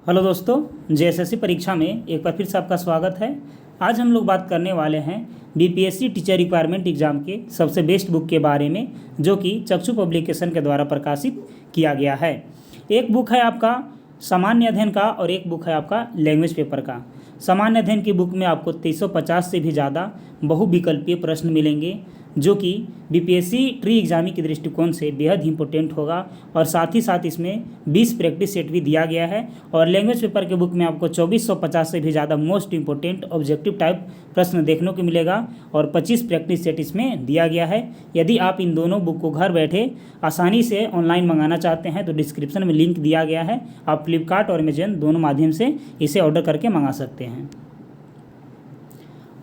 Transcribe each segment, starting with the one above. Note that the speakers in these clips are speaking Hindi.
हेलो दोस्तों, जेएसएससी परीक्षा में एक बार फिर से आपका स्वागत है। आज हम लोग बात करने वाले हैं बीपीएससी टीचर रिक्वायरमेंट एग्ज़ाम के सबसे बेस्ट बुक के बारे में, जो कि चक्षु पब्लिकेशन के द्वारा प्रकाशित किया गया है। एक बुक है आपका सामान्य अध्ययन का और एक बुक है आपका लैंग्वेज पेपर का। सामान्य अध्ययन की बुक में आपको 350 से भी ज़्यादा बहुविकल्पीय प्रश्न मिलेंगे, जो कि बीपीएससी ट्री एग्जामी के दृष्टिकोण से बेहद इंपॉर्टेंट होगा। और साथ ही साथ इसमें 20 प्रैक्टिस सेट भी दिया गया है। और लैंग्वेज पेपर के बुक में आपको 2450 से भी ज़्यादा मोस्ट इंपॉर्टेंट ऑब्जेक्टिव टाइप प्रश्न देखने को मिलेगा और 25 प्रैक्टिस सेट इसमें दिया गया है। यदि आप इन दोनों बुक को घर बैठे आसानी से ऑनलाइन मंगाना चाहते हैं तो डिस्क्रिप्शन में लिंक दिया गया है। आप फ्लिपकार्ट और अमेजन दोनों माध्यम से इसे ऑर्डर करके मंगा सकते हैं।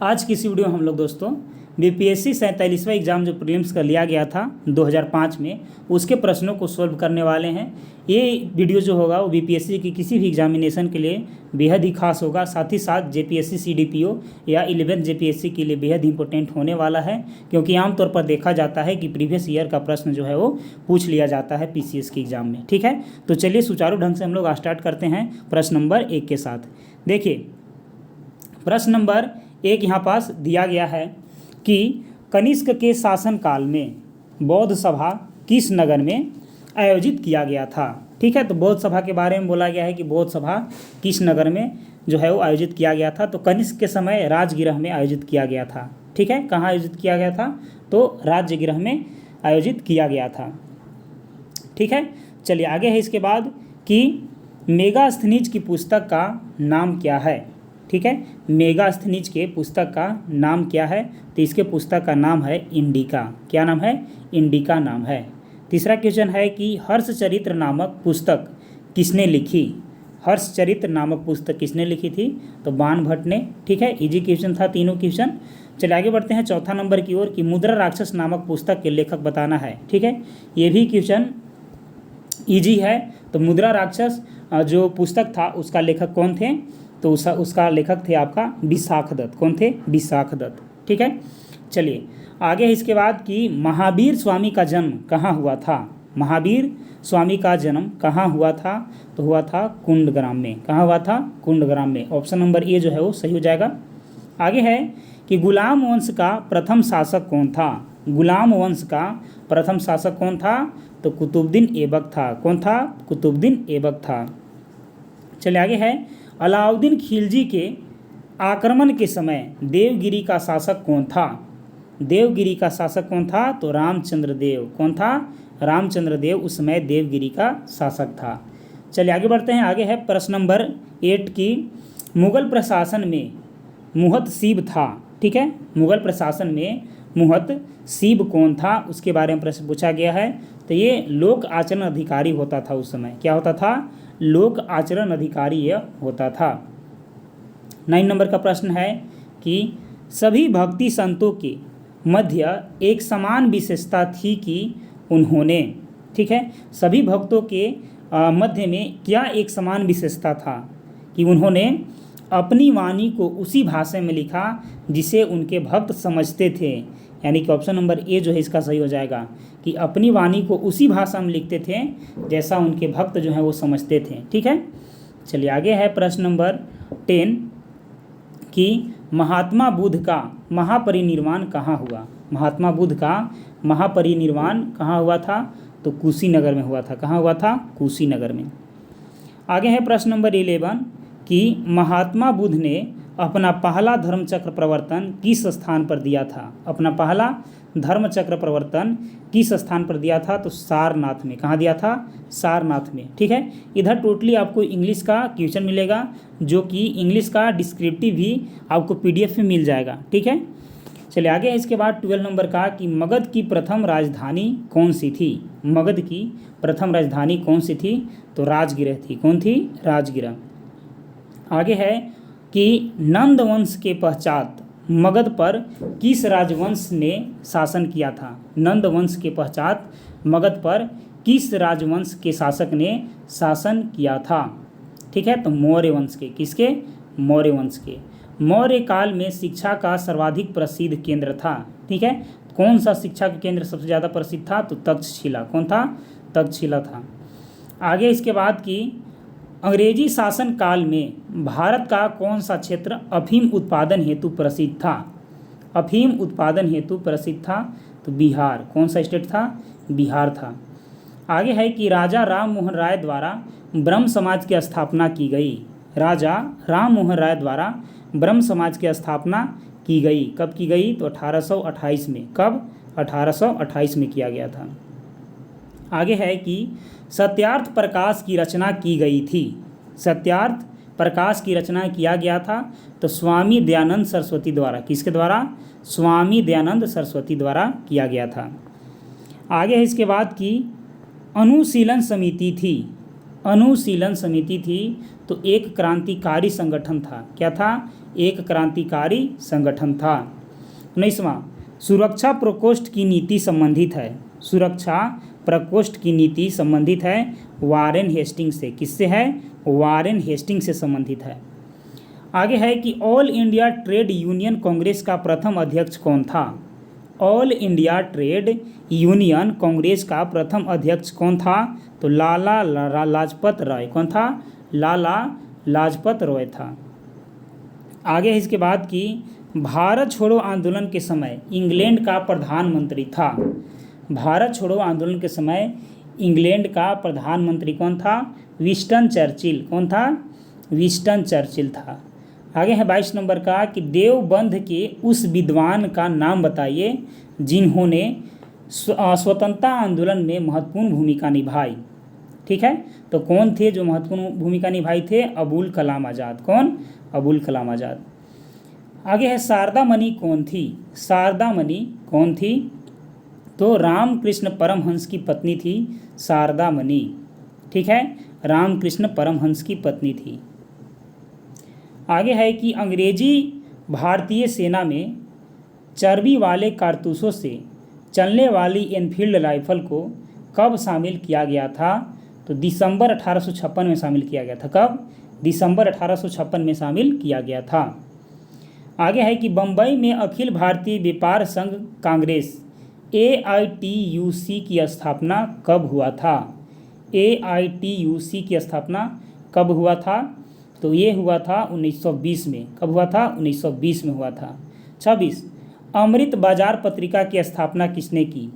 आज की इस वीडियो हम लोग दोस्तों बीपीएससी 47वां एग्ज़ाम जो प्रीलिम्स का लिया गया था 2005 में, उसके प्रश्नों को सॉल्व करने वाले हैं। ये वीडियो जो होगा वो बीपीएससी की किसी भी एग्जामिनेशन के लिए बेहद ही खास होगा। साथ ही साथ जेपीएससी सीडीपीओ या 11th जेपीएससी के लिए बेहद इंपॉर्टेंट होने वाला है, क्योंकि आमतौर पर देखा जाता है कि प्रीवियस ईयर का प्रश्न जो है वो पूछ लिया जाता है पीसीएस के एग्ज़ाम में। ठीक है, तो चलिए सुचारू ढंग से हम लोग स्टार्ट करते हैं प्रश्न नंबर 1 के साथ। देखिए, प्रश्न नंबर 1 यहाँ पास दिया गया है कि कनिष्क के शासनकाल में बौद्ध सभा किस नगर में आयोजित किया गया था। ठीक है, तो बौद्ध सभा के बारे में बोला गया है कि बौद्ध सभा किस नगर में जो है वो आयोजित किया गया था। तो कनिष्क के समय राजगृह में आयोजित किया गया था। ठीक है, कहाँ आयोजित किया गया था? तो राजगृह में आयोजित किया गया था। ठीक है, चलिए आगे है इसके बाद कि मेगास्थनीज की पुस्तक का नाम क्या है। ठीक है, मेगास्थनीज के पुस्तक का नाम क्या है? तो इसके पुस्तक का नाम है इंडिका। क्या नाम है? इंडिका नाम है। तीसरा क्वेश्चन है कि हर्षचरित्र नामक पुस्तक किसने लिखी? हर्षचरित्र नामक पुस्तक किसने लिखी थी? तो बाणभट्ट ने। ठीक है, इजी क्वेश्चन था तीनों क्वेश्चन। चलिए आगे बढ़ते हैं चौथा नंबर की ओर कि मुद्रा राक्षस नामक पुस्तक के लेखक बताना है। ठीक है, ये भी क्वेश्चन ईजी है। तो मुद्रा राक्षस जो पुस्तक था उसका लेखक कौन थे? तो उसका लेखक थे आपका विशाख दत्त। कौन थे? विशाख दत्त। ठीक है, चलिए आगे इसके बाद कि महावीर स्वामी का जन्म कहाँ हुआ था। महावीर स्वामी का जन्म कहाँ हुआ था? तो हुआ था कुंडग्राम में। कहाँ हुआ था? कुंडग्राम में। ऑप्शन नंबर ए जो है वो सही हो जाएगा। आगे है कि गुलाम वंश का प्रथम शासक कौन था? गुलाम वंश का प्रथम शासक कौन था? तो कुतुबुद्दीन ऐबक था। कौन था? कुतुबुद्दीन ऐबक था। चलिए आगे है अलाउद्दीन खिलजी के आक्रमण के समय देवगिरी का शासक कौन था? देवगिरी का शासक कौन था? तो रामचंद्र देव। कौन था? रामचंद्र देव उस समय देवगिरी का शासक था। चलिए आगे बढ़ते हैं। आगे है प्रश्न नंबर 8 की मुगल प्रशासन में मुहतसिब था। ठीक है, मुगल प्रशासन में मुहतसिब कौन था उसके बारे में प्रश्न पूछा गया है। तो ये लोक आचरण अधिकारी होता था उस समय। क्या होता था? लोक आचरण अधिकारी यह होता था। 9 नंबर का प्रश्न है कि सभी भक्ति संतों के मध्य एक समान विशेषता थी कि उन्होंने। ठीक है, सभी भक्तों के मध्य में क्या एक समान विशेषता था? कि उन्होंने अपनी वाणी को उसी भाषा में लिखा जिसे उनके भक्त समझते थे। यानी कि ऑप्शन नंबर ए जो है इसका सही हो जाएगा कि अपनी वाणी को उसी भाषा में लिखते थे जैसा उनके भक्त जो हैं वो समझते थे। ठीक है, चलिए आगे है प्रश्न नंबर 10 कि महात्मा बुद्ध का महापरिनिर्वाण कहाँ हुआ। महात्मा बुद्ध का महापरिनिर्वाण कहाँ हुआ था? तो कुशीनगर में हुआ था। कहाँ हुआ था? कुशीनगर में। आगे है प्रश्न नंबर 11 कि महात्मा बुद्ध ने अपना पहला धर्मचक्र प्रवर्तन किस स्थान पर दिया था? अपना पहला धर्मचक्र प्रवर्तन किस स्थान पर दिया था? तो सारनाथ में। कहाँ दिया था? सारनाथ में। ठीक है, इधर टोटली आपको इंग्लिश का क्वेश्चन मिलेगा, जो कि इंग्लिश का डिस्क्रिप्टिव भी आपको पीडीएफ में मिल जाएगा। ठीक है, चलिए आगे इसके बाद 12 नंबर का कि मगध की प्रथम राजधानी कौन सी थी? मगध की प्रथम राजधानी कौन सी थी? तो राजगिरह थी। कौन थी? राजगिरह। आगे है कि नंद वंश के पश्चात मगध पर किस राजवंश ने शासन किया था? नंद वंश के पश्चात मगध पर किस राजवंश के शासक ने शासन किया था? ठीक है, तो मौर्य वंश के। किसके? मौर्य वंश के। मौर्य काल में शिक्षा का सर्वाधिक प्रसिद्ध केंद्र था। ठीक है, कौन सा शिक्षा का केंद्र सबसे ज़्यादा प्रसिद्ध था? तो तक्षशिला। कौन था? तक्षशिला था। आगे इसके बाद की अंग्रेजी शासन काल में भारत का कौन सा क्षेत्र अफीम उत्पादन हेतु प्रसिद्ध था? अफीम उत्पादन हेतु प्रसिद्ध था तो बिहार। कौन सा स्टेट था? बिहार था। आगे है कि राजा राम मोहन राय द्वारा ब्रह्म समाज की स्थापना की गई। राजा राम मोहन राय द्वारा ब्रह्म समाज की स्थापना की गई। कब की गई? तो 1828 में। कब? 1828 में किया गया था। आगे है कि सत्यार्थ प्रकाश की रचना की गई थी। सत्यार्थ प्रकाश की रचना किया गया था तो स्वामी दयानंद सरस्वती द्वारा। किसके द्वारा? स्वामी दयानंद सरस्वती द्वारा किया गया था। आगे है इसके बाद की अनुशीलन समिति थी। अनुशीलन समिति थी तो एक क्रांतिकारी संगठन था। क्या था? एक क्रांतिकारी संगठन था। 19वां, सुरक्षा प्रकोष्ठ की नीति संबंधित है। सुरक्षा प्रकोष्ठ की नीति संबंधित है वारेन हेस्टिंग्स से। किससे है? वारेन हेस्टिंग्स से संबंधित है। आगे है कि all India trade union Congress का प्रथम अध्यक्ष कौन था? All India trade union Congress का प्रथम अध्यक्ष कौन था? तो लाला लाजपत राय। कौन था? लाला लाजपत राय था। आगे इसके बाद की भारत छोड़ो आंदोलन के समय इंग्लैंड का प्रधानमंत्री था। भारत छोड़ो आंदोलन के समय इंग्लैंड का प्रधानमंत्री कौन था? Winston Churchill. कौन था? विंस्टन चर्चिल था। आगे है 22 नंबर का कि देवबंद के उस विद्वान का नाम बताइए जिन्होंने स्वतंत्रता आंदोलन में महत्वपूर्ण भूमिका निभाई। ठीक है, तो कौन थे जो महत्वपूर्ण भूमिका निभाई थे? अबुल कलाम आज़ाद। कौन? अबुल कलाम आज़ाद। आगे है शारदा मणि कौन थी? शारदा मणि कौन थी? तो रामकृष्ण परमहंस की पत्नी थी शारदा मणि। ठीक है, रामकृष्ण परमहंस की पत्नी थी। आगे है कि अंग्रेजी भारतीय सेना में चर्बी वाले कारतूसों से चलने वाली एनफील्ड राइफल को कब शामिल किया गया था? तो दिसंबर 1856 में शामिल किया गया था। कब? दिसंबर 1856 में शामिल किया गया था। आगे है कि बम्बई में अखिल भारतीय व्यापार संघ कांग्रेस AITUC की स्थापना कब हुआ था? AITUC की स्थापना कब हुआ था? तो ये हुआ था 1920 में। कब हुआ था? 1920 में हुआ था। 26, अमृत बाजार पत्रिका की स्थापना किसने की?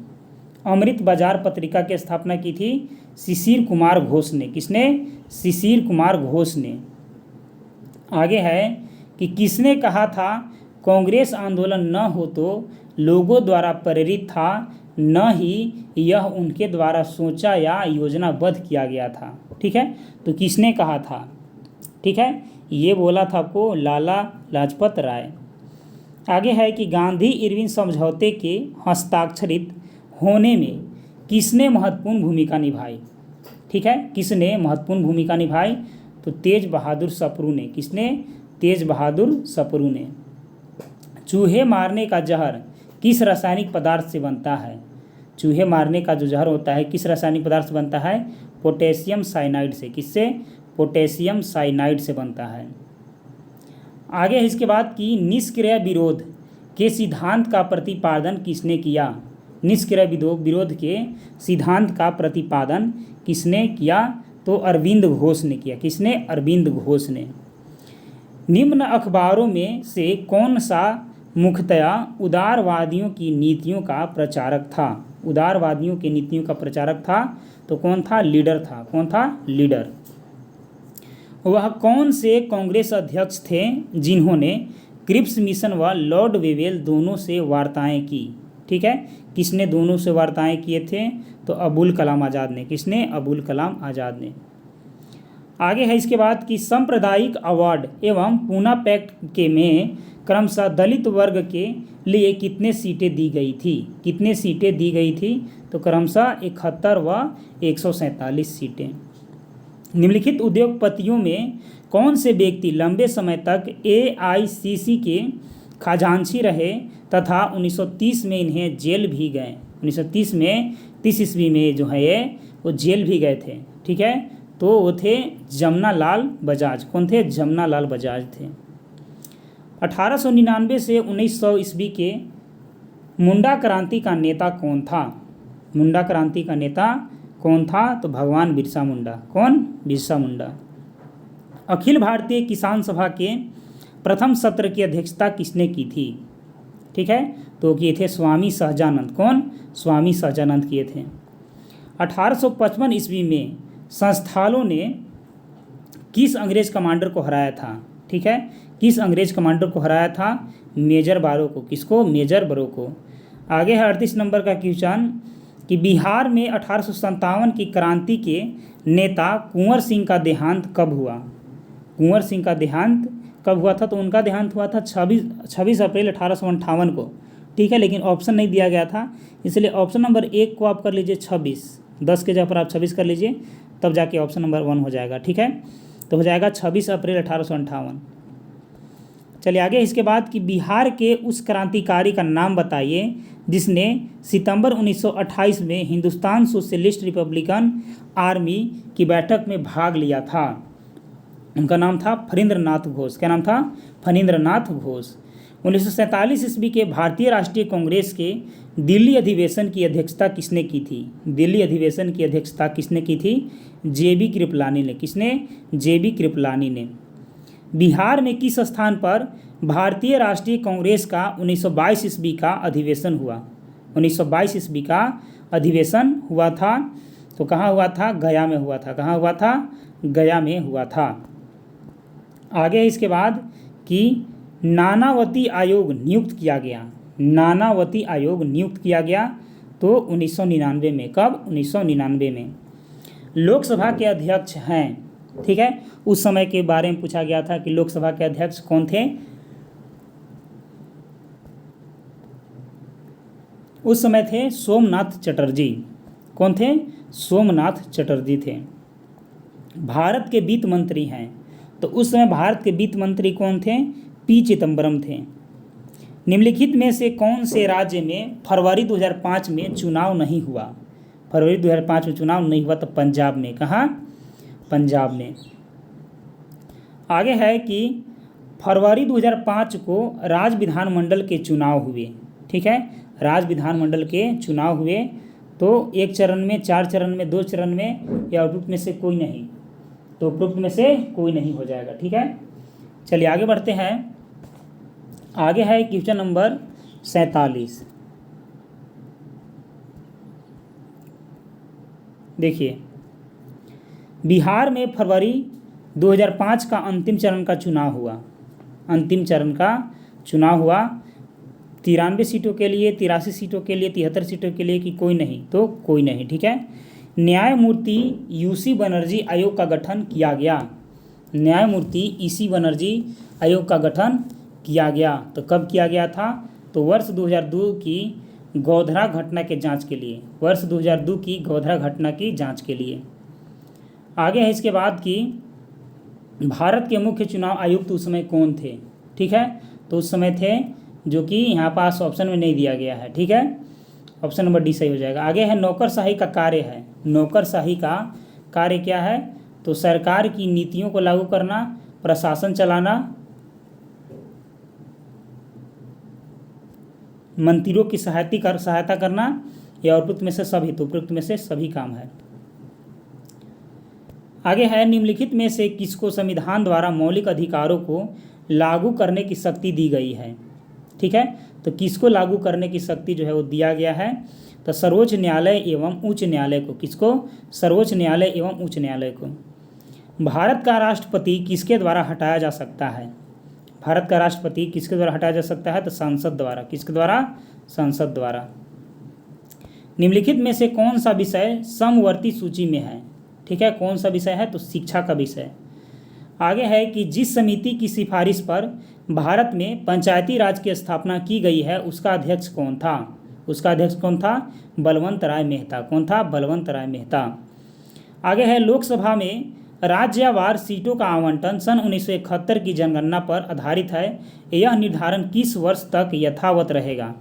अमृत बाजार पत्रिका की स्थापना की थी शिशिर कुमार घोष ने। किसने? शिशिर कुमार घोष ने। आगे है कि किसने कहा था कांग्रेस आंदोलन न हो तो लोगों द्वारा प्रेरित था, न ही यह उनके द्वारा सोचा या योजनाबद्ध किया गया था। ठीक है, तो किसने कहा था? ठीक है, ये बोला था आपको लाला लाजपत राय। आगे है कि गांधी इरविन समझौते के हस्ताक्षरित होने में किसने महत्वपूर्ण भूमिका निभाई? ठीक है, किसने महत्वपूर्ण भूमिका निभाई? तो तेज बहादुर सप्रू ने। किसने? तेज बहादुर सप्रू ने। चूहे मारने का जहर किस रासायनिक पदार्थ से बनता है? चूहे मारने का जो जहर होता है किस रासायनिक पदार्थ से बनता है? पोटेशियम साइनाइड से। किससे? पोटेशियम साइनाइड से बनता है। आगे इसके बाद की निष्क्रिय विरोध के सिद्धांत का प्रतिपादन किसने किया? निष्क्रिय विरोध के सिद्धांत का प्रतिपादन किसने किया? तो अरविंद घोष ने किया। किसने? अरविंद घोष ने। निम्न अखबारों में से कौन सा मुख्यतया उदारवादियों की नीतियों का प्रचारक था? उदारवादियों की नीतियों का प्रचारक था तो कौन था? लीडर था। कौन था? लीडर। वह कौन से कांग्रेस अध्यक्ष थे जिन्होंने क्रिप्स मिशन व लॉर्ड वेवेल दोनों से वार्ताएं की? ठीक है, किसने दोनों से वार्ताएं किए थे? तो अबुल कलाम आज़ाद ने। किसने? अबुल कलाम आज़ाद ने। आगे है इसके बाद कि सांप्रदायिक अवार्ड एवं पूना पैक्ट के में क्रमशः दलित वर्ग के लिए कितने सीटें दी गई थी? कितने सीटें दी गई थी? तो क्रमशः 71 व 147 सीटें। निम्नलिखित उद्योगपतियों में कौन से व्यक्ति लंबे समय तक AICC के खजांची रहे तथा 1930 में इन्हें जेल भी गए? 1930 में 30 ईस्वी में जो है ये वो जेल भी गए थे। ठीक है, तो वो थे जमना लाल बजाज। कौन थे? जमना लाल बजाज थे। 1899 से 1900 ईस्वी के मुंडा क्रांति का नेता कौन था? मुंडा क्रांति का नेता कौन था? तो भगवान बिरसा मुंडा। कौन? बिरसा मुंडा। अखिल भारतीय किसान सभा के प्रथम सत्र की अध्यक्षता किसने की थी? ठीक है, तो किए थे स्वामी सहजानंद। कौन? स्वामी सहजानंद किए थे। 1855 ईस्वी में संस्थालों ने किस अंग्रेज कमांडर को हराया था? ठीक है, किस अंग्रेज कमांडर को हराया था? मेजर बारो को। किसको? मेजर बारो को। आगे है 38 नंबर का क्वेश्चन कि बिहार में 1857 की क्रांति के नेता कुंवर सिंह का देहांत कब हुआ? कुंवर सिंह का देहांत कब हुआ था? तो उनका देहांत हुआ था 26 अप्रैल 1858 को। ठीक है, लेकिन ऑप्शन नहीं दिया गया था, इसलिए ऑप्शन नंबर 1 को आप कर लीजिए 26, 10 के जगह पर आप 26 कर लीजिए, तब जाके ऑप्शन नंबर 1 हो जाएगा। ठीक है, तो हो जाएगा 26 अप्रैल 1858। चलिए आगे इसके बाद कि बिहार के उस क्रांतिकारी का नाम बताइए जिसने सितंबर 1928 में हिंदुस्तान सोशलिस्ट रिपब्लिकन आर्मी की बैठक में भाग लिया था। उनका नाम था फणींद्र नाथ घोष। क्या नाम था? फणींद्र नाथ घोष। 1947 ईस्वी के भारतीय राष्ट्रीय कांग्रेस के दिल्ली अधिवेशन की अध्यक्षता किसने की थी? दिल्ली अधिवेशन की अध्यक्षता किसने की थी? जेबी कृपलानी ने। किसने? जेबी कृपलानी ने। बिहार में किस स्थान पर भारतीय राष्ट्रीय कांग्रेस का 1922 ईस्वी का अधिवेशन हुआ? 1922 ईस्वी का अधिवेशन हुआ था, तो कहाँ हुआ था? गया में हुआ था। कहाँ हुआ था? गया में हुआ था। आगे इसके बाद कि नानावती आयोग नियुक्त किया गया। नानावती आयोग नियुक्त किया गया तो 1999 में। कब? 1999 में। लोकसभा के अध्यक्ष हैं, ठीक है, उस समय के बारे में पूछा गया था कि लोकसभा के अध्यक्ष कौन थे? उस समय थे सोमनाथ चटर्जी। कौन थे? सोमनाथ चटर्जी थे। भारत के वित्त मंत्री हैं, तो उस समय भारत के वित्त मंत्री कौन थे? पी चिदम्बरम थे। निम्नलिखित में से कौन से राज्य में फरवरी 2005 में चुनाव नहीं हुआ? फरवरी 2005 में चुनाव नहीं हुआ, तो पंजाब में। कहाँ? पंजाब में। आगे है कि फरवरी 2005 को राज्य विधानमंडल के चुनाव हुए। ठीक है, राज्य विधानमंडल के चुनाव हुए, तो 1 चरण में, 4 चरण में, 2 चरण में, या उपयुक्त में से कोई नहीं, तो उपयुक्त में से कोई नहीं हो जाएगा। ठीक है, चलिए आगे बढ़ते हैं। आगे है क्वेश्चन नंबर 47। देखिए, बिहार में फरवरी 2005 का अंतिम चरण का चुनाव हुआ। अंतिम चरण का चुनाव हुआ 93 सीटों के लिए, 83 सीटों के लिए, 73 सीटों के लिए, कि कोई नहीं, तो कोई नहीं। ठीक है, न्यायमूर्ति यूसी बनर्जी आयोग का गठन किया गया। न्यायमूर्ति ईसी बनर्जी आयोग का गठन किया गया, तो कब किया गया था? तो वर्ष 2002 की गोधरा घटना के जांच के लिए। वर्ष 2002 की गोधरा घटना की जांच के लिए। आगे है इसके बाद कि भारत के मुख्य चुनाव आयुक्त उस समय कौन थे? ठीक है, तो उस समय थे, जो कि यहाँ पास ऑप्शन में नहीं दिया गया है। ठीक है, ऑप्शन नंबर डी सही हो जाएगा। आगे है नौकरशाही का कार्य है। नौकरशाही का कार्य क्या है? तो सरकार की नीतियों को लागू करना, प्रशासन चलाना, मंत्रियों की सहायता करना, या उपयुक्त में से सभी। तो उपयुक्त में से सभी काम है। आगे है निम्नलिखित में से किसको संविधान द्वारा मौलिक अधिकारों को लागू करने की शक्ति दी गई है? ठीक है, तो किसको लागू करने की शक्ति जो है वो दिया गया है? तो सर्वोच्च न्यायालय एवं उच्च न्यायालय को। किसको? सर्वोच्च न्यायालय एवं उच्च न्यायालय को। भारत का राष्ट्रपति किसके द्वारा हटाया जा सकता है? भारत का राष्ट्रपति किसके द्वारा हटाया जा सकता है? तो संसद द्वारा। किसके द्वारा? संसद द्वारा। निम्नलिखित में से कौन सा विषय समवर्ती सूची में है? ठीक है, कौन सा विषय है? तो शिक्षा का विषय। आगे है कि जिस समिति की सिफारिश पर भारत में पंचायती राज की स्थापना की गई है उसका अध्यक्ष कौन था? उसका अध्यक्ष कौन था? बलवंत राय मेहता। कौन था? बलवंत राय मेहता। आगे है लोकसभा में राज्यवार सीटों का आवंटन सन 1971 की जनगणना पर आधारित है। यह निर्धारण किस वर्ष तक यथावत रहेगा?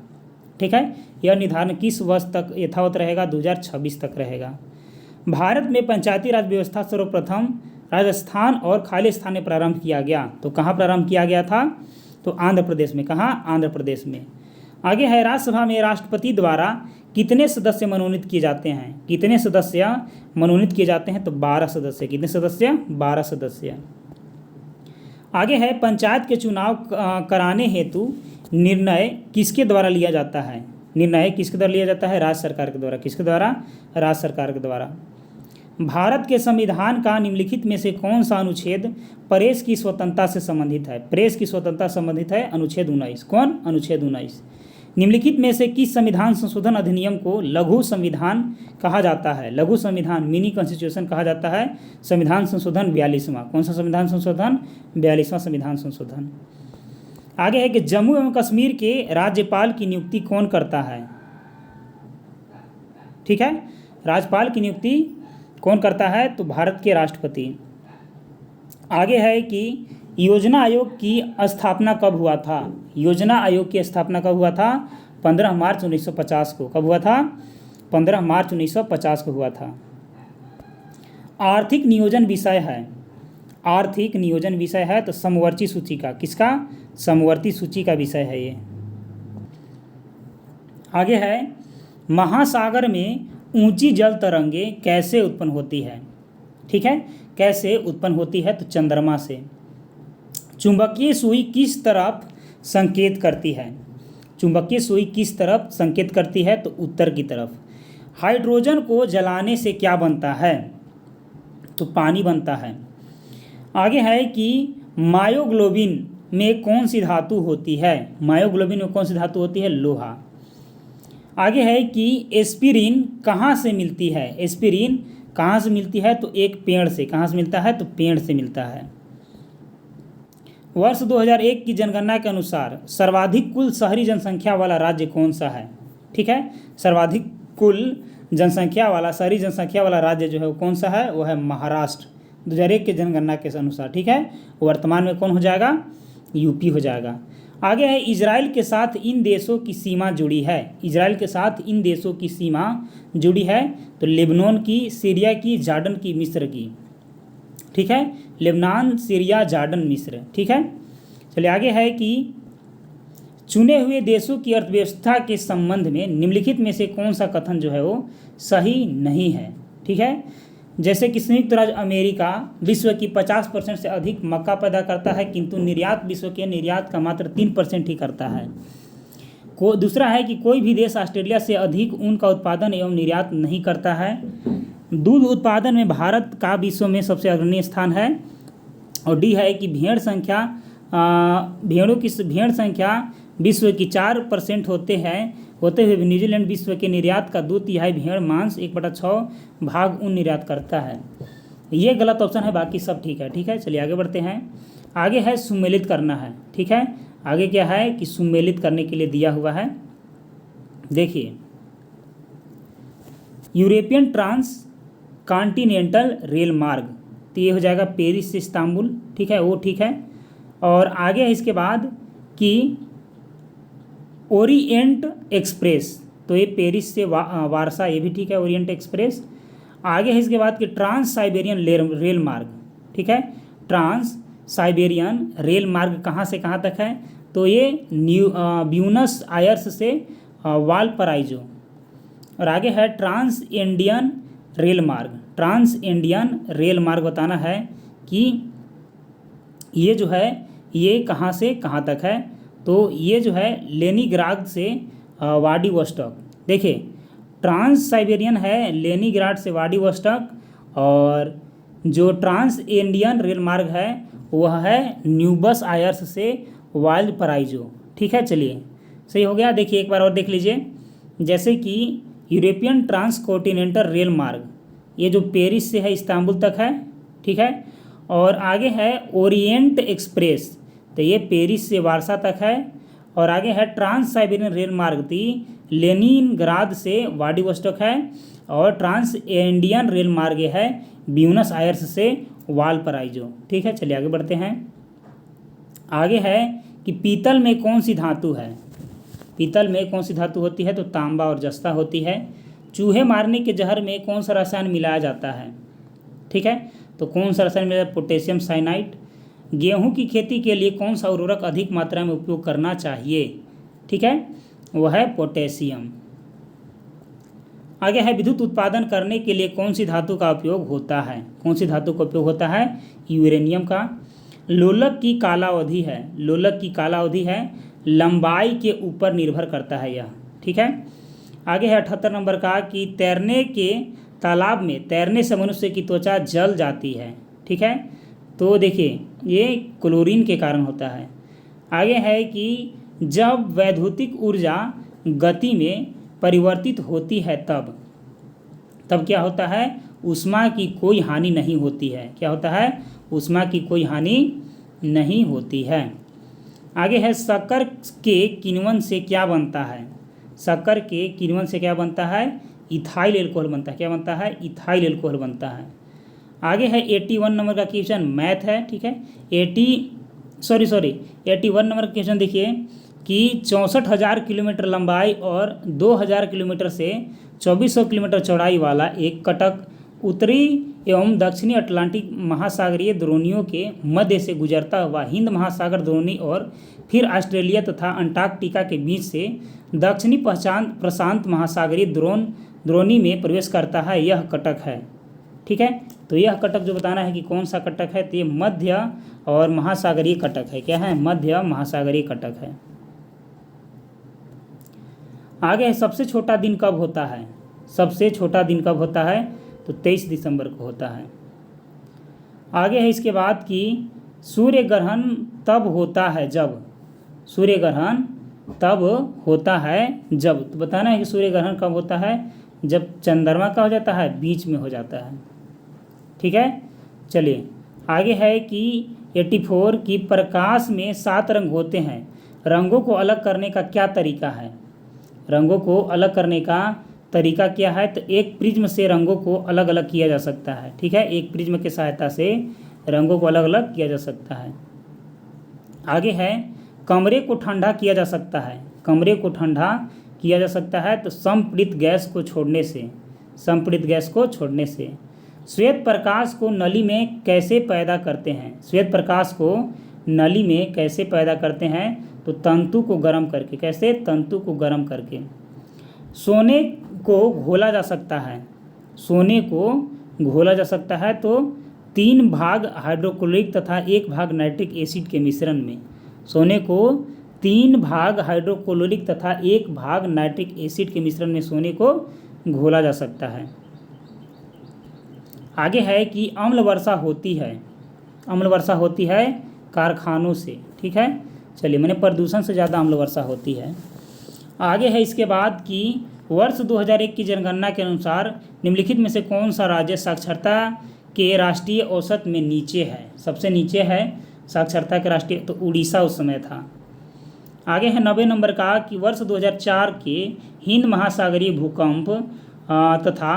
ठीक है, यह निर्धारण किस वर्ष तक यथावत रहेगा? 2026 तक रहेगा। भारत में पंचायती राज व्यवस्था सर्वप्रथम राजस्थान और खालिस्तान में प्रारंभ किया गया। तो कहाँ प्रारंभ किया गया था? तो आंध्र प्रदेश में। कहाँ? आंध्र प्रदेश में। आगे है राज्यसभा में राष्ट्रपति द्वारा कितने सदस्य मनोनीत किए जाते हैं? कितने सदस्य मनोनीत किए जाते हैं? तो 12 सदस्य। कितने सदस्य? 12 सदस्य। आगे है पंचायत के चुनाव कराने हेतु निर्णय किसके द्वारा लिया जाता है। निर्णय किसके द्वारा लिया जाता है? राज्य सरकार के द्वारा। किसके द्वारा? राज्य सरकार के द्वारा। भारत के संविधान का निम्नलिखित में से कौन सा अनुच्छेद प्रेस की स्वतंत्रता से संबंधित है? प्रेस की स्वतंत्रता संबंधित है अनुच्छेद 19। कौन? अनुच्छेद 19। निम्नलिखित में से किस संविधान संशोधन अधिनियम को लघु संविधान कहा जाता है? लघु संविधान, मिनी कॉन्स्टिट्यूशन कहा जाता है। संविधान संशोधन 42वां। कौन सा संविधान संशोधन? 42वां संविधान संशोधन। आगे है कि जम्मू एवं कश्मीर के राज्यपाल की नियुक्ति कौन करता है? ठीक है, राज्यपाल की नियुक्ति कौन करता है? तो भारत के राष्ट्रपति। आगे है कि योजना आयोग की स्थापना कब हुआ था? योजना आयोग की स्थापना कब हुआ था? 15 मार्च 1950 को। कब हुआ था? 15 मार्च 1950 को हुआ था। आर्थिक नियोजन विषय है, आर्थिक नियोजन विषय है तो समवर्ती सूची का। किसका? समवर्ती सूची का विषय है ये। आगे है महासागर में ऊंची जल तरंगें कैसे उत्पन्न होती है? ठीक है, कैसे उत्पन्न होती है? तो चंद्रमा से। चुंबकीय सुई किस तरफ संकेत करती है? चुंबकीय सुई किस तरफ संकेत करती है? तो उत्तर की तरफ। हाइड्रोजन को जलाने से क्या बनता है? तो पानी बनता है। आगे है कि मायोग्लोबिन में कौन सी धातु होती है? मायोग्लोबिन में कौन सी धातु होती है? लोहा। आगे है कि एस्पिरिन कहाँ से मिलती है? एस्पिरिन कहाँ से मिलती है? तो एक पेड़ से। कहाँ से मिलता है? तो पेड़ से मिलता है। वर्ष 2001 की जनगणना के अनुसार सर्वाधिक कुल शहरी जनसंख्या वाला राज्य कौन सा है? ठीक है, सर्वाधिक कुल जनसंख्या वाला, शहरी जनसंख्या वाला राज्य जो है वो कौन सा है? वो है महाराष्ट्र। 2001 के जनगणना के अनुसार। ठीक है, वर्तमान में कौन हो जाएगा? यूपी हो जाएगा। आगे है इजराइल के साथ इन देशों की सीमा जुड़ी है। इजराइल के साथ इन देशों की सीमा जुड़ी है तो लेबनान की, सीरिया की, जॉर्डन की, मिस्र की। ठीक है, लेबनान, सीरिया, जॉर्डन, मिस्र। ठीक है, चलिए आगे है कि चुने हुए देशों की अर्थव्यवस्था के संबंध में निम्नलिखित में से कौन सा कथन जो है वो सही नहीं है? ठीक है, जैसे कि संयुक्त राज्य अमेरिका विश्व की 50% से अधिक मक्का पैदा करता है किंतु निर्यात विश्व के निर्यात का मात्र 3% ही करता है। दूसरा है कि कोई भी देश ऑस्ट्रेलिया से अधिक ऊन का उत्पादन एवं निर्यात नहीं करता है। दूध उत्पादन में भारत का विश्व में सबसे अग्रणी स्थान है। और डी है कि भेड़ संख्या विश्व की 4% होते हुए न्यूजीलैंड विश्व के निर्यात का 2/3 भेड़ मांस 1/6 भाग ऊन निर्यात करता है। ये गलत ऑप्शन है, बाकी सब ठीक है। ठीक है, चलिए आगे बढ़ते हैं। आगे है सुमेलित करना है। ठीक है, आगे क्या है कि सुमेलित करने के लिए दिया हुआ है। देखिए, यूरोपियन ट्रांस कॉन्टिनेंटल रेल मार्ग, तो ये हो जाएगा पेरिस से इस्तांबुल। ठीक है, वो ठीक है। और आगे है इसके बाद कि ओरिएंट एक्सप्रेस, तो ये पेरिस से वारसा, ये भी ठीक है, ओरिएंट एक्सप्रेस। आगे है इसके बाद कि ट्रांस साइबेरियन रेल मार्ग। ठीक है, ट्रांस साइबेरियन रेल मार्ग कहाँ से कहाँ तक है? तो ये ब्यूनस आयर्स से वालपराइजो। और आगे है ट्रांस इंडियन रेल मार्ग। ट्रांस इंडियन रेल मार्ग बताना है कि ये जो है ये कहाँ से कहाँ तक है? तो ये जो है लेनिनग्राड से व्लादिवोस्टॉक। देखिए, ट्रांस साइबेरियन है लेनिनग्राड से व्लादिवोस्टॉक, और जो ट्रांस इंडियन रेल मार्ग है वह है न्यूबस आयर्स से वालपराइजो। ठीक है, चलिए सही हो गया। देखिए एक बार और देख लीजिए, जैसे कि यूरोपियन ट्रांस कॉन्टिनेंटल रेल मार्ग, ये जो पेरिस से है इस्तांबुल तक है। ठीक है, और आगे है ओरिएंट एक्सप्रेस, तो ये पेरिस से वारसा तक है। और आगे है ट्रांस साइबेरियन रेल मार्ग, तो लेनिनग्राद से व्लादिवोस्टॉक है। और ट्रांस इंडियन रेल मार्ग है ब्यूनस आयर्स से वालपराइजो। ठीक है, चलिए आगे बढ़ते हैं। आगे है कि पीतल में कौन सी धातु है? पीतल में कौन सी धातु होती है? तो तांबा और जस्ता होती है। चूहे मारने के जहर में कौन सा रसायन मिलाया जाता है? ठीक है, तो कौन सा रसायन मिलाया? Potassium cyanide. गेहूं की खेती के लिए कौन सा उर्वरक अधिक मात्रा में उपयोग करना चाहिए? ठीक है, वह है पोटेशियम। आगे है विद्युत उत्पादन करने के लिए कौन सी धातु का उपयोग होता है? कौन सी धातु का उपयोग होता है? यूरेनियम का। लोलक की कालावधि है, लोलक की कालावधि है, लंबाई के ऊपर निर्भर करता है यह। ठीक है, आगे है 78 नंबर का कि तैरने के तालाब में तैरने से मनुष्य की त्वचा जल जाती है। ठीक है, तो देखिए ये क्लोरीन के कारण होता है। आगे है कि जब वैद्युतिक ऊर्जा गति में परिवर्तित होती है तब क्या होता है, ऊष्मा की कोई हानि नहीं होती है। क्या होता है, ऊष्मा की कोई हानि नहीं होती है। आगे है शक्कर के किण्वन से क्या बनता है, शक्कर के किण्वन से क्या बनता है, इथाइल एल्कोहल बनता है। क्या बनता है, इथाइल एल्कोहल बनता है। आगे है 81 नंबर का क्वेश्चन मैथ है। ठीक है, 81 नंबर का क्वेश्चन देखिए कि 64,000 किलोमीटर लंबाई और 2,000 किलोमीटर से 2,400 किलोमीटर चौड़ाई वाला एक कटक उत्तरी एवं दक्षिणी अटलांटिक महासागरीय द्रोणियों के मध्य से गुजरता हुआ हिंद महासागर द्रोणी और फिर ऑस्ट्रेलिया तथा अंटार्कटिका के बीच से दक्षिणी प्रशांत महासागरीय द्रोणी में प्रवेश करता है, यह कटक है। ठीक है, तो यह कटक जो बताना है कि कौन सा कटक है, तो ये मध्य और महासागरीय कटक है। क्या है, मध्य महासागरीय कटक है। आगे है सबसे छोटा दिन कब होता है, सबसे छोटा दिन कब होता है, तो 23 दिसंबर को होता है। आगे है इसके बाद कि सूर्य ग्रहण तब होता है जब, सूर्य ग्रहण तब होता है जब, तो बताना है कि सूर्य ग्रहण कब होता है, जब चंद्रमा का हो जाता है, बीच में हो जाता है। ठीक है, चलिए आगे है कि 84 की प्रकाश में 7 रंग होते हैं, रंगों को अलग करने का क्या तरीका है, रंगों को अलग करने का तरीका क्या है, तो एक प्रिज्म से रंगों को अलग अलग किया जा सकता है। ठीक है, एक प्रिज्म की सहायता से रंगों को अलग अलग किया जा सकता है। आगे है कमरे को ठंडा किया जा सकता है, कमरे को ठंडा किया जा सकता है तो संपीड़ित गैस को छोड़ने से, संपीड़ित गैस को छोड़ने से। श्वेत प्रकाश को नली में कैसे पैदा करते हैं, श्वेत प्रकाश को नली में कैसे पैदा करते हैं, तो तंतु को गर्म करके। कैसे, तंतु को गर्म करके। सोने को घोला जा सकता है, सोने को घोला जा सकता है तो 3 भाग हाइड्रोक्लोरिक तथा 1 भाग नाइट्रिक एसिड के मिश्रण में, सोने को 3 भाग हाइड्रोक्लोरिक तथा 1 भाग नाइट्रिक एसिड के मिश्रण में सोने को घोला जा सकता है। आगे है कि अम्ल वर्षा होती है, अम्ल वर्षा होती है कारखानों से। ठीक है, चलिए मैंने प्रदूषण से ज़्यादा अम्ल वर्षा होती है। आगे है इसके बाद कि वर्ष 2001 की जनगणना के अनुसार निम्नलिखित में से कौन सा राज्य साक्षरता के राष्ट्रीय औसत में नीचे है, सबसे नीचे है साक्षरता के राष्ट्रीय, तो उड़ीसा उस समय था। आगे है 90 नंबर का कि वर्ष 2004 के हिंद महासागरीय भूकंप तथा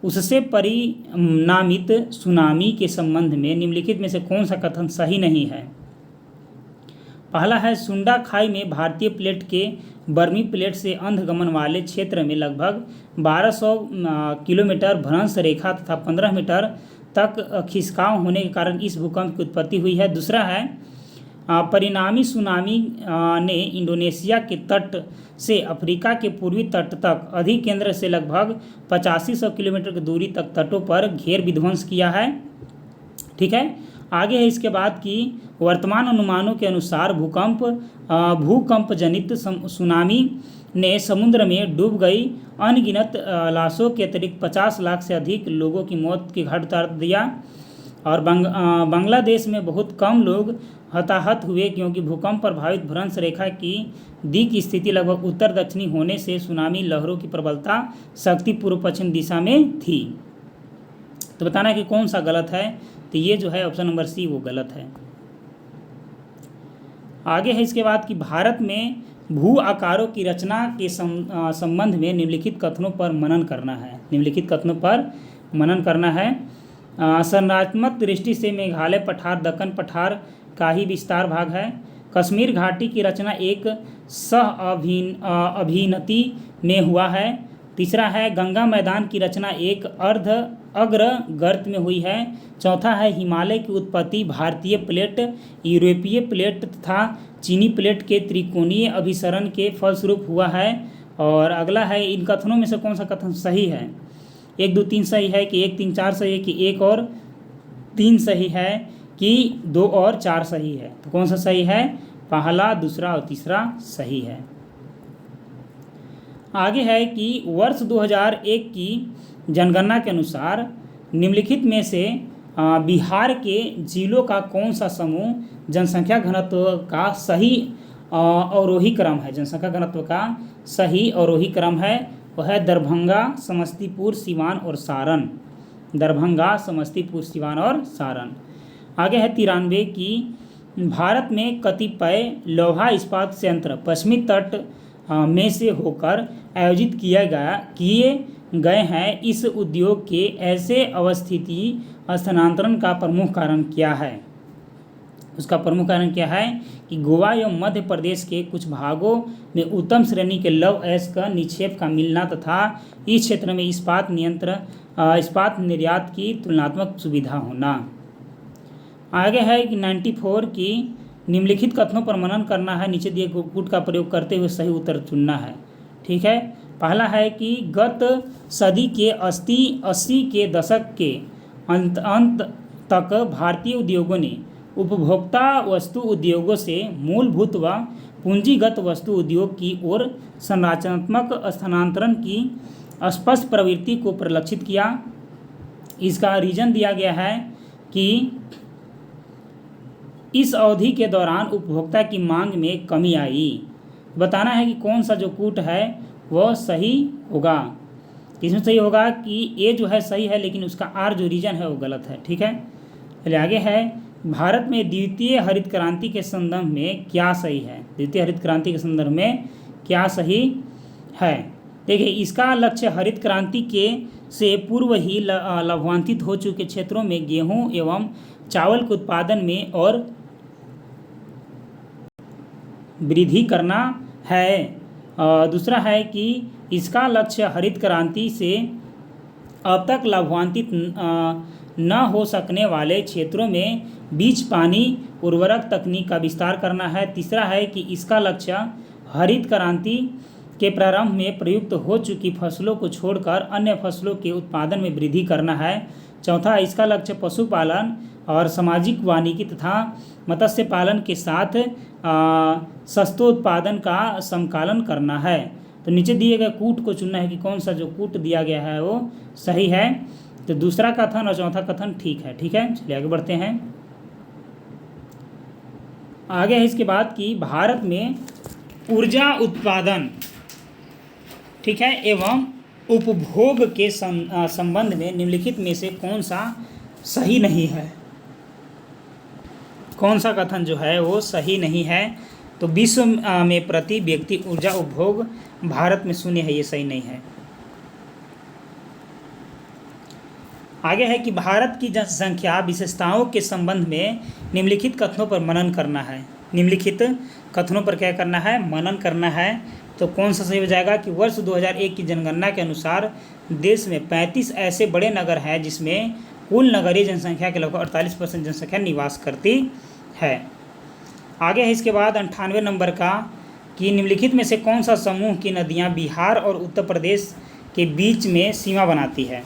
उससे परिणामित सुनामी के संबंध में निम्नलिखित में से कौन सा कथन सही नहीं है। पहला है सुंडा खाई में भारतीय प्लेट के बर्मी प्लेट से अंधगमन वाले क्षेत्र में लगभग 1200 किलोमीटर भ्रंश रेखा तथा 15 मीटर तक खिसकाव होने के कारण इस भूकंप की उत्पत्ति हुई है। दूसरा है परिणामी सुनामी ने इंडोनेशिया के तट से अफ्रीका के पूर्वी तट तक अधिक केंद्र से लगभग 8500 किलोमीटर की दूरी तक तटों पर घेर विध्वंस किया है। ठीक है, आगे है इसके बाद कि वर्तमान अनुमानों के अनुसार भूकंप जनित सुनामी ने समुद्र में डूब गई अनगिनत लाशों के अतिरिक्त 50 लाख से अधिक लोगों की मौत की घाट उतार दिया। और बांग्लादेश में बहुत कम लोग हताहत हुए क्योंकि भूकंप प्रभावित भ्रंश रेखा की दिक् स्थिति लगभग उत्तर दक्षिणी होने से सुनामी लहरों की प्रबलता शक्ति पूर्व पश्चिम दिशा में थी। तो बताना है कि कौन सा गलत है, तो ये जो है ऑप्शन नंबर सी वो गलत है। आगे है इसके बाद कि भारत में भू आकारों की रचना के संबंध में निम्नलिखित कथनों पर मनन करना है, निम्नलिखित कथनों पर मनन करना है। संरचनात्मक दृष्टि से मेघालय पठार दक्कन पठार का ही विस्तार भाग है। कश्मीर घाटी की रचना एक अभिनति में हुआ है। तीसरा है गंगा मैदान की रचना एक अग्र गर्त में हुई है। चौथा है हिमालय की उत्पत्ति भारतीय प्लेट, यूरोपीय प्लेट तथा चीनी प्लेट के त्रिकोणीय अभिसरण के फलस्वरूप हुआ है। और अगला है इन कथनों में से कौन सा कथन सही है। 1, 2, 3 सही है कि 1, 3, 4 सही है कि 1 और 3 सही है कि 2 और 4 सही है। तो कौन सा सही है? पहला, दूसरा और तीसरा सही है। आगे है कि वर्ष 2001 की जनगणना के अनुसार निम्नलिखित में से बिहार के जिलों का कौन सा समूह जनसंख्या घनत्व का सही अवरोही क्रम है? जनसंख्या घनत्व का सही अवरोही क्रम है वह है दरभंगा, समस्तीपुर, सिवान और सारण। दरभंगा, समस्तीपुर, सिवान और सारण। आगे है 93 की भारत में कतिपय लौहा इस्पात संयंत्र पश्चिमी तट में से होकर आयोजित किए गए हैं। इस उद्योग के ऐसे अवस्थिति स्थानांतरण का प्रमुख कारण क्या है? उसका प्रमुख कारण क्या है कि गोवा एवं मध्य प्रदेश के कुछ भागों में उत्तम श्रेणी के लौह अयस्क निक्षेप का मिलना तथा इस क्षेत्र में इस्पात निर्यात की तुलनात्मक सुविधा होना। आगे है कि 94 की निम्नलिखित कथनों पर मनन करना है, नीचे दिए कूट का प्रयोग करते हुए सही उत्तर चुनना है। ठीक है, पहला है कि गत सदी के 80 के दशक के अंत तक भारतीय उद्योगों ने उपभोक्ता वस्तु उद्योगों से मूलभूत व पूंजीगत वस्तु उद्योग की ओर संरचनात्मक स्थानांतरण की स्पष्ट प्रवृत्ति को परिलक्षित किया। इसका रीजन दिया गया है कि इस अवधि के दौरान उपभोक्ता की मांग में कमी आई। बताना है कि कौन सा जो कूट है वह सही होगा। इसमें सही होगा कि ए जो है सही है, लेकिन उसका आर जो रीजन है वो गलत है। ठीक है, चलिए आगे है भारत में द्वितीय हरित क्रांति के संदर्भ में क्या सही है? द्वितीय हरित क्रांति के संदर्भ में क्या सही है? देखिए, इसका लक्ष्य हरित क्रांति के से पूर्व ही लाभान्वित हो चुके क्षेत्रों में गेहूं एवं चावल के उत्पादन में और वृद्धि करना है। दूसरा है कि इसका लक्ष्य हरित क्रांति से अब तक लाभान्वित न हो सकने वाले क्षेत्रों में बीज पानी उर्वरक तकनीक का विस्तार करना है। तीसरा है कि इसका लक्ष्य हरित क्रांति के प्रारंभ में प्रयुक्त हो चुकी फसलों को छोड़कर अन्य फसलों के उत्पादन में वृद्धि करना है। चौथा, इसका लक्ष्य पशुपालन और सामाजिक वानिकी तथा मत्स्य पालन के साथ सस्तोत्पादन का समकालन करना है। तो नीचे दिए गए कूट को चुनना है कि कौन सा जो कूट दिया गया है वो सही है। तो दूसरा कथन और चौथा कथन ठीक है। ठीक है, चलिए आगे बढ़ते हैं। आगे है इसके बाद कि भारत में ऊर्जा उत्पादन, ठीक है, एवं उपभोग के संबंध में निम्नलिखित में से कौन सा सही नहीं है? कौन सा कथन जो है वो सही नहीं है? तो विश्व में प्रति व्यक्ति ऊर्जा उपभोग भारत में 0 है, ये सही नहीं है। आगे है कि भारत की जनसंख्या विशेषताओं के संबंध में निम्नलिखित कथनों पर मनन करना है। निम्नलिखित कथनों पर क्या करना है? मनन करना है। तो कौन सा सही हो जाएगा कि वर्ष 2001 की जनगणना के अनुसार देश में 35 ऐसे बड़े नगर हैं जिसमें कुल नगरीय जनसंख्या के लगभग 48% जनसंख्या निवास करती है। आगे है इसके बाद 98 नंबर का कि निम्नलिखित में से कौन सा समूह की नदियां बिहार और उत्तर प्रदेश के बीच में सीमा बनाती है?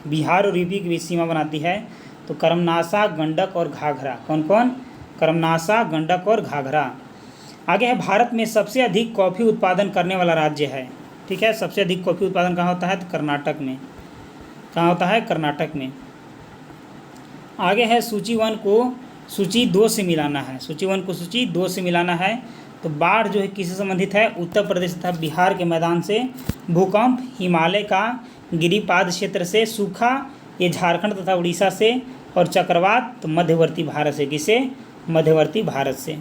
बिहार और यूपी के बीच सीमा बनाती है। तो करमनाशा, गंडक और घाघरा। कौन कौन? करमनाशा, गंडक और घाघरा। आगे है भारत में सबसे अधिक कॉफ़ी उत्पादन करने वाला राज्य है। ठीक है, सबसे अधिक कॉफ़ी उत्पादन कहाँ होता है? तो कर्नाटक में। कहाँ होता है? कर्नाटक में। आगे है सूची 1 को सूची 2 से मिलाना है। सूची 1 को सूची 2 से मिलाना है। तो बाढ़ जो है किससे संबंधित है? उत्तर प्रदेश तथा बिहार के मैदान से। भूकंप हिमालय का गिरिपाद क्षेत्र से। सूखा ये झारखंड तथा उड़ीसा से। और चक्रवात तो मध्यवर्ती भारत से। किसे? मध्यवर्ती भारत से।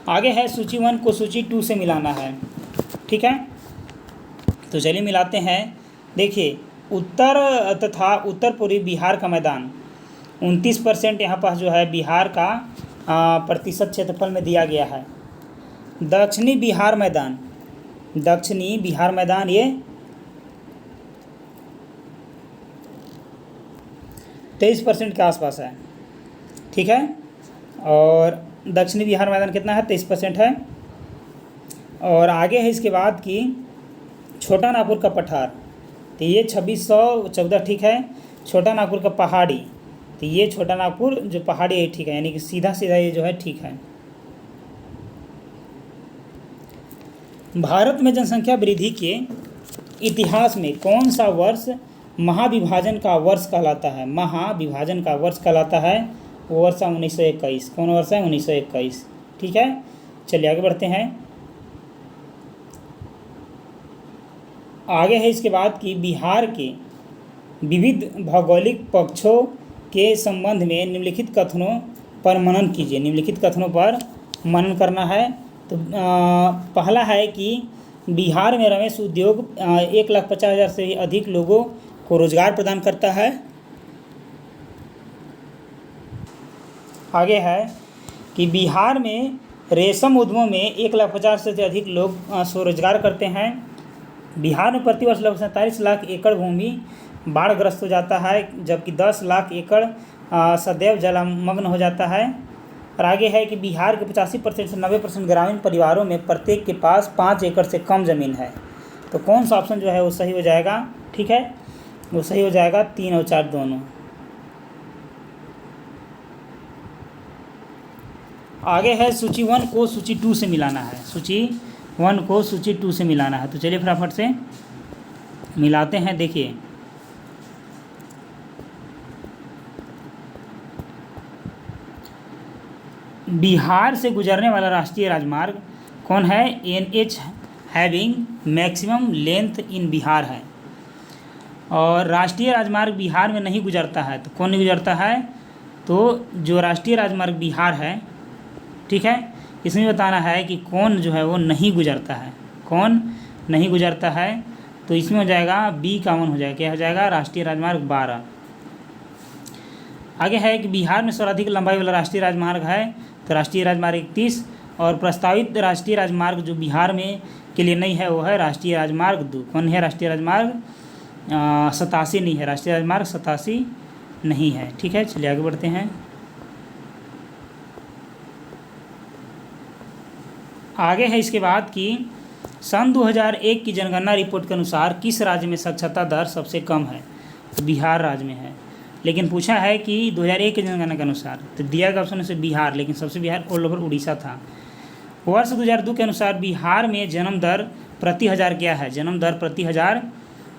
आगे है सूची 1 को सूची 2 से मिलाना है। ठीक है, तो चलिए मिलाते हैं। देखिए, उत्तर तथा उत्तर पूर्वी बिहार का मैदान 29% यहाँ पास जो है बिहार का प्रतिशत क्षेत्रफल में दिया गया है। दक्षिणी बिहार मैदान ये 23% के आसपास है। ठीक है, और दक्षिणी बिहार मैदान कितना है? 23% है। और आगे है इसके बाद कि छोटा नागपुर का पठार, तो ये 2614 ठीक है। छोटा नागपुर का पहाड़ी, तो ये छोटा नागपुर जो पहाड़ी है ठीक है, यानी कि सीधा सीधा ये जो है ठीक है। भारत में जनसंख्या वृद्धि के इतिहास में कौन सा वर्ष महाविभाजन का वर्ष कहलाता है? महाविभाजन का वर्ष कहलाता है वो वर्ष 1921। कौन वर्ष है? 1921 ठीक है। चलिए आगे बढ़ते हैं। आगे है इसके बाद कि बिहार के विविध भौगोलिक पक्षों के संबंध में निम्नलिखित कथनों पर मनन कीजिए। निम्नलिखित कथनों पर मनन करना है। तो पहला है कि बिहार में रमेश उद्योग 1,50,000 से भी अधिक लोगों को रोजगार प्रदान करता है। आगे है कि बिहार में रेशम उद्यमों में 1,50,000 से अधिक लोग स्वरोजगार करते हैं। बिहार में प्रतिवर्ष लगभग 47 लाख एकड़ भूमि बाढ़ग्रस्त हो जाता है, जबकि 10 लाख एकड़ सदैव जलमग्न हो जाता है। और आगे है कि बिहार के 85% से 90% ग्रामीण परिवारों में प्रत्येक के पास 5 एकड़ से कम ज़मीन है। तो कौन सा ऑप्शन जो है वो सही हो जाएगा? ठीक है, वो सही हो जाएगा 3 और 4 दोनों। आगे है सूची 1 को सूची 2 से मिलाना है। सूची 1 को सूची 2 से मिलाना है। तो चलिए फटाफट से मिलाते हैं। देखिए बिहार से गुजरने वाला राष्ट्रीय राजमार्ग कौन है? NH having maximum length in Bihar है। और राष्ट्रीय राजमार्ग बिहार में नहीं गुजरता है, तो कौन नहीं गुजरता है? तो जो राष्ट्रीय राजमार्ग बिहार है ठीक है, इसमें बताना है कि कौन जो है वो नहीं गुजरता है, कौन नहीं गुजरता है। तो इसमें हो जाएगा B कॉमन हो जाएगा। क्या हो जाएगा? राष्ट्रीय राजमार्ग 12। आगे है कि बिहार में सर्वाधिक लंबाई वाला राष्ट्रीय राजमार्ग है, तो राष्ट्रीय राजमार्ग 31। और प्रस्तावित राष्ट्रीय राजमार्ग जो बिहार में के लिए नहीं है वो है राष्ट्रीय राजमार्ग 2। कौन है? राष्ट्रीय राजमार्ग 87 नहीं है, राष्ट्रीय राजमार्ग 87 नहीं है। ठीक है, चलिए आगे बढ़ते हैं। आगे है इसके बाद कि सन 2001 की जनगणना रिपोर्ट के अनुसार किस राज्य में साक्षरता दर सबसे कम है? तो बिहार राज्य में है। लेकिन पूछा है कि 2001 की जनगणना के अनुसार, तो दिया गया ऑप्शन से बिहार, लेकिन सबसे बिहार ऑल ओवर उड़ीसा था। वर्ष 2002 के अनुसार बिहार में जन्म दर प्रति हज़ार क्या है? जन्म दर प्रति हज़ार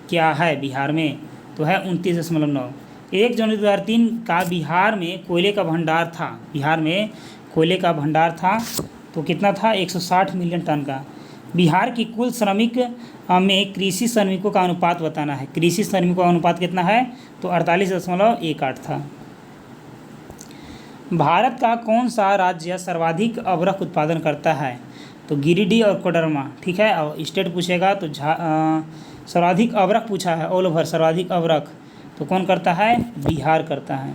क्या है बिहार में? तो है 29.9। 1 जनवरी 2003 का बिहार में कोयले का भंडार था। बिहार में कोयले का भंडार था तो कितना था? 160 मिलियन टन का। बिहार की कुल श्रमिक में कृषि श्रमिकों का अनुपात बताना है। कृषि श्रमिकों का अनुपात कितना है? तो 48.18 था। भारत का कौन सा राज्य सर्वाधिक अबरख उत्पादन करता है? तो गिरिडीह और कोडरमा। ठीक है, और स्टेट पूछेगा तो सर्वाधिक अबरख पूछा है, ऑल ओवर सर्वाधिक अबरख, तो कौन करता है? बिहार करता है।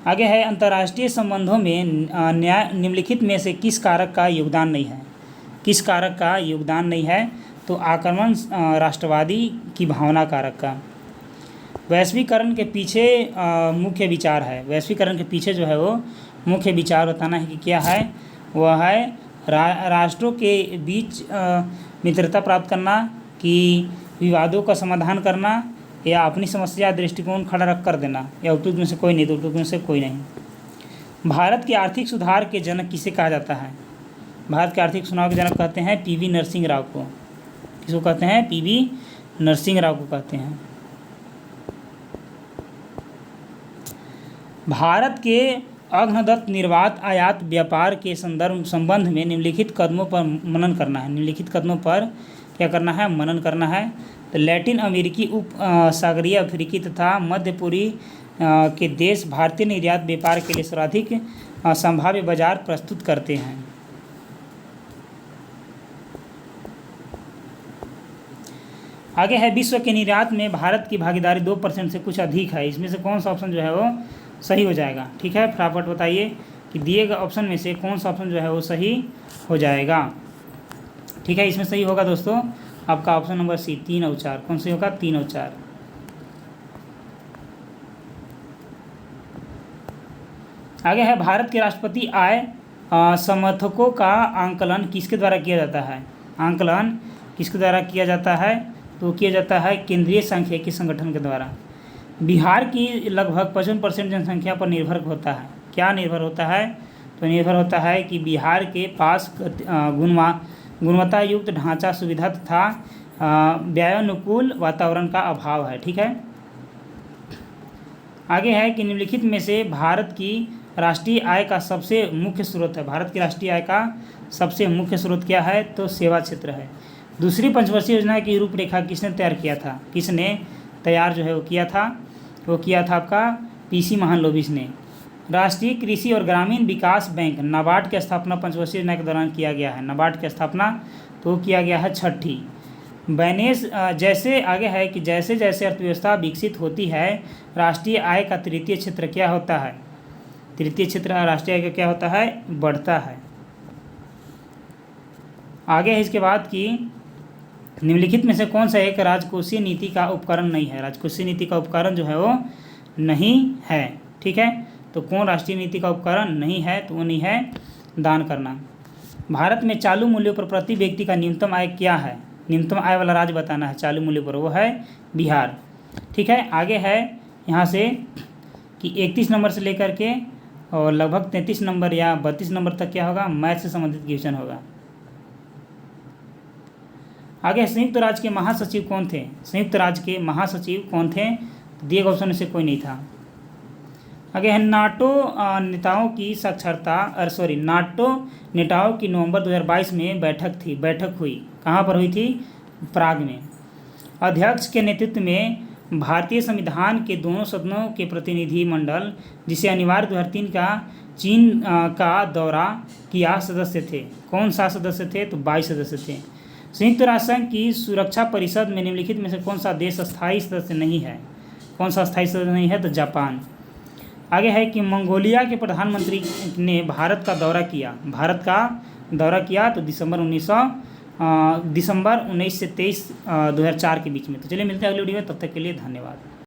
आगे है अंतर्राष्ट्रीय संबंधों में निम्नलिखित में से किस कारक का योगदान नहीं है? किस कारक का योगदान नहीं है? तो आक्रमण राष्ट्रवादी की भावना कारक का। वैश्वीकरण के पीछे मुख्य विचार है। वैश्वीकरण के पीछे जो है वो मुख्य विचार बताना है कि क्या है? वह है राष्ट्रों के बीच मित्रता प्राप्त करना, कि विवादों का समाधान करना, या अपनी समस्या दृष्टिकोण खड़ा रख कर देना, या उपयुक्त में से कोई नहीं। तो उपयुक्त में से कोई नहीं। भारत के आर्थिक सुधार के जनक किसे कहा जाता है? भारत के आर्थिक सुधार के जनक कहते हैं PV नरसिंह राव को। किसको कहते हैं? PV नरसिंह राव को कहते हैं। भारत के अघ्नदत्त निर्वात आयात व्यापार के संबंध में निम्नलिखित कदमों पर मनन करना है। निम्नलिखित कदमों पर क्या करना है? मनन करना है। तो लैटिन अमेरिकी उप सागरीय अफ्रीकी तथा मध्य पूर्वी के देश भारतीय निर्यात व्यापार के लिए सर्वाधिक संभाव्य बाजार प्रस्तुत करते हैं। आगे है विश्व के निर्यात में भारत की भागीदारी 2% से कुछ अधिक है। इसमें से कौन सा ऑप्शन जो है वो सही हो जाएगा? ठीक है, फटाफट बताइए कि दिए गए ऑप्शन में से कौन सा ऑप्शन जो है वो सही हो जाएगा। ठीक है, इसमें सही होगा दोस्तों आपका ऑप्शन नंबर C 3 और 4। कौन सी होगा? 3 और 4। आगे है भारत के राष्ट्रपति आय समर्थकों का आंकलन किसके द्वारा किया जाता है? आंकलन किसके द्वारा किया जाता है? तो किया जाता है केंद्रीय सांख्यिकी संगठन के द्वारा। बिहार की लगभग 55% जनसंख्या पर निर्भर होता है। क्या निर्भर होता है? तो निर्भर होता है कि बिहार के पास गुणवत्ता युक्त ढांचा, सुविधा तथा व्ययानुकूल वातावरण का अभाव है। ठीक है। आगे है कि निम्नलिखित में से भारत की राष्ट्रीय आय का सबसे मुख्य स्रोत है। भारत की राष्ट्रीय आय का सबसे मुख्य स्रोत क्या है? तो सेवा क्षेत्र है। दूसरी पंचवर्षीय योजना की रूपरेखा किसने तैयार किया था? किसने तैयार जो है वो किया था? वो किया था आपका पीसी महालनोबिस ने। राष्ट्रीय कृषि और ग्रामीण विकास बैंक नाबार्ड की स्थापना पंचवर्षीय योजना के दौरान किया गया है। नाबार्ड की स्थापना तो किया गया है 6ठी। बैनेस जैसे आगे है कि जैसे जैसे अर्थव्यवस्था विकसित होती है, राष्ट्रीय आय का तृतीय क्षेत्र क्या होता है? तृतीय क्षेत्र राष्ट्रीय आय का क्या होता है? बढ़ता है। आगे है इसके बाद कि निम्नलिखित में से कौन सा एक राजकोषीय नीति का उपकरण नहीं है? राजकोषीय नीति का उपकरण जो है वो नहीं है। ठीक है। तो कौन राष्ट्रीय नीति का उपकरण नहीं है? तो वो नहीं है दान करना। भारत में चालू मूल्यों पर प्रति व्यक्ति का न्यूनतम आय क्या है? न्यूनतम आय वाला राज्य बताना है चालू मूल्य पर, वो है बिहार। ठीक है। आगे है यहाँ से कि 31 नंबर से लेकर के और लगभग 33 नंबर या 32 नंबर तक क्या होगा? मैथ से संबंधित क्वेश्चन होगा। आगे संयुक्त राज्य के महासचिव कौन थे? संयुक्त राज्य के महासचिव कौन थे? दिए गए ऑप्शन में से कोई नहीं था। आगे है नाटो नेताओं की नाटो नेताओं की नवंबर 2022 में बैठक हुई। कहाँ पर हुई थी? प्राग में। अध्यक्ष के नेतृत्व में भारतीय संविधान के दोनों सदनों के प्रतिनिधि मंडल, जिसे अनिवार्य 2003 का चीन का दौरा किया, सदस्य थे। कौन सा सदस्य थे? तो 22 सदस्य थे। संयुक्त राष्ट्र संघ की सुरक्षा परिषद में निम्नलिखित में से कौन सा देश स्थायी सदस्य नहीं है? कौन सा स्थायी सदस्य नहीं है? तो जापान। आगे है कि मंगोलिया के प्रधानमंत्री ने भारत का दौरा किया तो दिसंबर 19 से 23 2004 के बीच में। तो चलिए मिलते हैं अगले वीडियो में, तब तक के लिए धन्यवाद।